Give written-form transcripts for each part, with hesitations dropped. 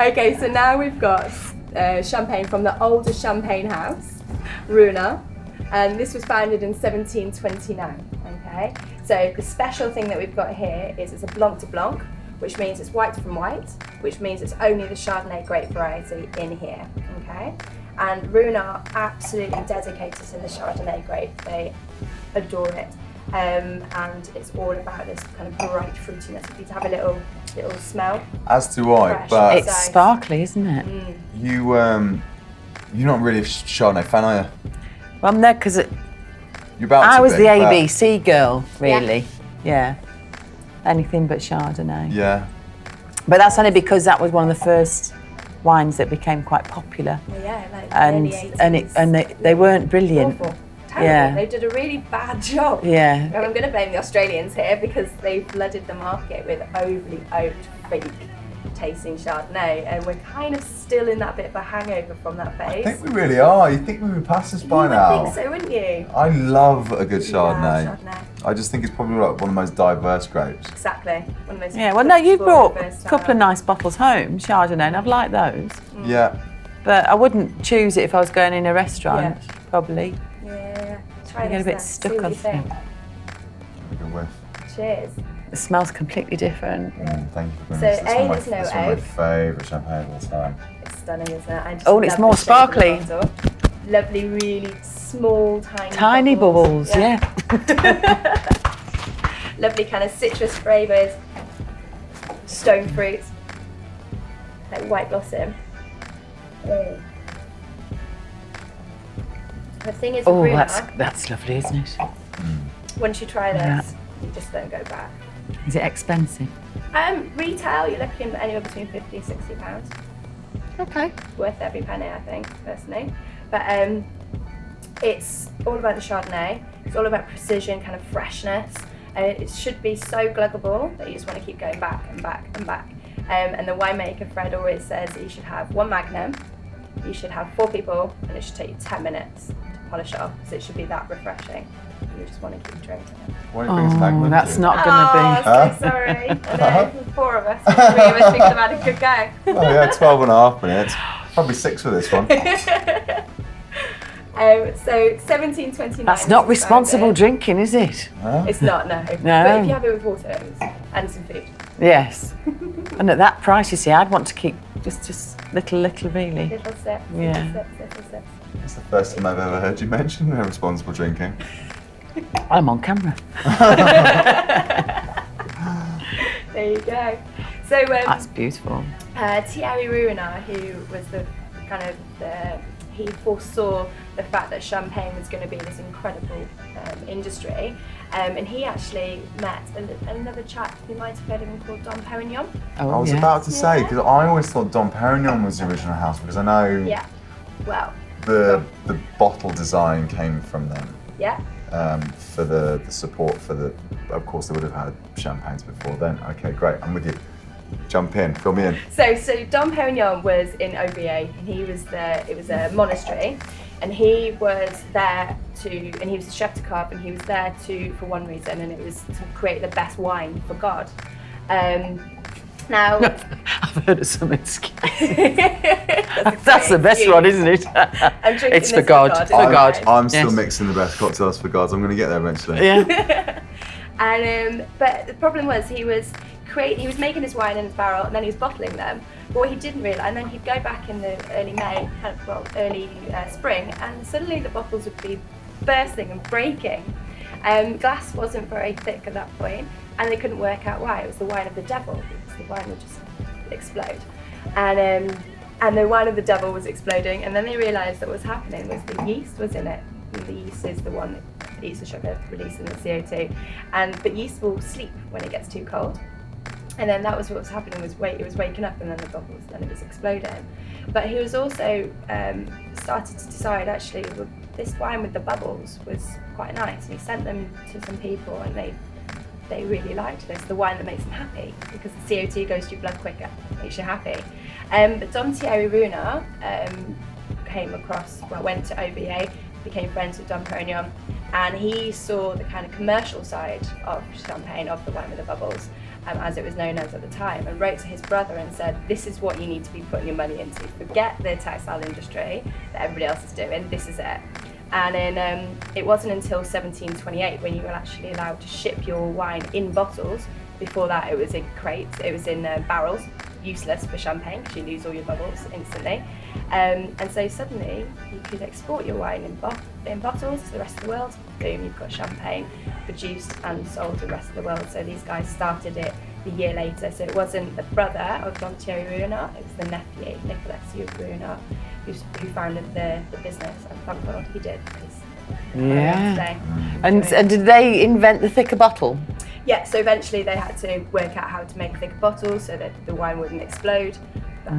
Okay, so now we've got champagne from the oldest champagne house, Ruinart, and this was founded in 1729. Okay, so the special thing that we've got here is it's a blanc de blanc, which means it's white from white, which means it's only the Chardonnay grape variety in here. Okay, and Ruinart absolutely dedicated to the Chardonnay grape. They adore it. And it's all about this kind of bright fruitiness. If you have a little smell. As do I, fresh, but it's sparkly, isn't it? you're not really a Chardonnay fan, are you? Well, no, because You're about I to was be, the but- ABC girl, really. Yeah. Anything but Chardonnay. Yeah. But that's only because that was one of the first wines that became quite popular. Well, yeah, like And early 80s. they weren't brilliant. Awful. Terrible. Yeah. They did a really bad job. Yeah. And I'm going to blame the Australians here because they flooded the market with overly oaked, fake tasting Chardonnay, and we're kind of still in that bit of a hangover from that phase. I think we really are. You'd think we would pass this by You would now. think so, wouldn't you? I love a good Chardonnay. Yeah, Chardonnay. I just think it's probably like one of the most diverse grapes. Exactly. One of the most Yeah, well, no, you brought a versatile. couple of nice bottles home, Chardonnay, and I've liked those. Yeah. But I wouldn't choose it if I was going in a restaurant, probably. Yeah. Try You get a this bit then, stuck see what on you think. Have a good whiff. Cheers. It smells completely different. Thank you for bringing So, this. A, This there's no is one of my oak. favourite champagne of all time. It's stunning, isn't it? I just Oh, and it's love more the shape of the sparkly. bottle. Lovely, really small, Tiny bubbles, yeah. Lovely kind of citrus flavours, stone fruit, like white blossom. The thing is, with Oh, Ruinart, that's lovely, isn't it? once you try this, Yeah. you just don't go back. Is it expensive? Retail, you're looking anywhere between £50 to £60. Okay. Worth every penny, I think, personally. But it's all about the Chardonnay. It's all about precision, kind of freshness. And it should be so gluggable that you just want to keep going back and back and back. And the winemaker, Fred, always says that you should have one magnum, you should have 4 people, and it should take you 10 minutes to polish it off. So it should be that refreshing. You just want to keep drinking it. Why don't you bring us Magnum? Oh, that's to? not going to be. I'm so sorry. I know, 4 of us, 3 of us, we could have had a good go. Oh yeah, 12 and a half minutes. Probably 6 for this one. So 1729. That's not is responsible founded. drinking, is it? Huh? It's not, no. No. But if you have it with water and some food. Yes. And at that price, you see, I'd want to keep just little really. Little sips, Yeah. little sips. It's the first time I've ever heard you mention irresponsible drinking. I'm on camera. There you go. So That's beautiful. Thierry Ruinart, who was the kind of he foresaw the fact that champagne was going to be this incredible industry, and he actually met another chap who might have heard of him called Dom Perignon. Oh, I was yeah. about to say, because I always thought Dom Perignon was the original house, because I know Yeah. Well. the bottle design came from them. Yeah. For the support for the, of course they would have had champagnes before then. Okay, great, I'm with you. Jump in, fill me in. So Dom Perignon was in OVA, and it was a monastery, and he was there and he was the chef de cave, and he was there for one reason, and it was to create the best wine for God. Now, I've heard of some excuse. that's That's the best one, isn't it? I'm drinking It's this for God. For God. I'm still Yes. mixing the best cocktails for gods. I'm going to get there eventually. Yeah. And but the problem was he was making his wine in his barrel, and then he was bottling them. But what he didn't realise, and then he'd go back in the early May, early spring, and suddenly the bottles would be bursting and breaking. Glass wasn't very thick at that point, and they couldn't work out why. It was the wine of the devil, because the wine would just explode. And the wine of the devil was exploding, and then they realised that what was happening was the yeast was in it. And the yeast is the one that eats the sugar, releasing the CO2. But yeast will sleep when it gets too cold. And then that was what was happening, it was waking up, and then the bubbles, then it was exploding. But he was also started to decide, actually, well, this wine with the bubbles was quite nice, and he sent them to some people, and they really liked this, the wine that makes them happy, because the CO2 goes to your blood quicker, makes you happy. But Dom Thierry Ruinart went to OVA, became friends with Dom Perignon. And he saw the kind of commercial side of champagne, of the wine with the bubbles, as it was known as at the time, and wrote to his brother and said, this is what you need to be putting your money into. Forget the textile industry that everybody else is doing, this is it. And it wasn't until 1728 when you were actually allowed to ship your wine in bottles. Before that it was in crates, it was in barrels, useless for champagne because you lose all your bubbles instantly. And so suddenly you could export your wine in bottles to the rest of the world. Boom, you've got champagne produced and sold to the rest of the world. So these guys started it the year later. So it wasn't the brother of Don Thierry Ruinart, it was the nephew, Nicolas Ruinart, who founded the business. And thank God he did, because yeah. And did they invent the thicker bottle? Yeah, so eventually they had to work out how to make thicker bottles so that the wine wouldn't explode. But,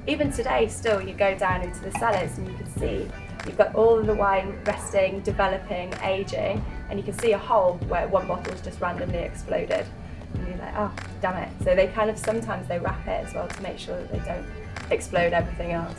even today, still, you go down into the cellars and you can see you've got all of the wine resting, developing, aging, and you can see a hole where one bottle's just randomly exploded. And you're like, oh, damn it. So they kind of, sometimes they wrap it as well to make sure that they don't explode everything else.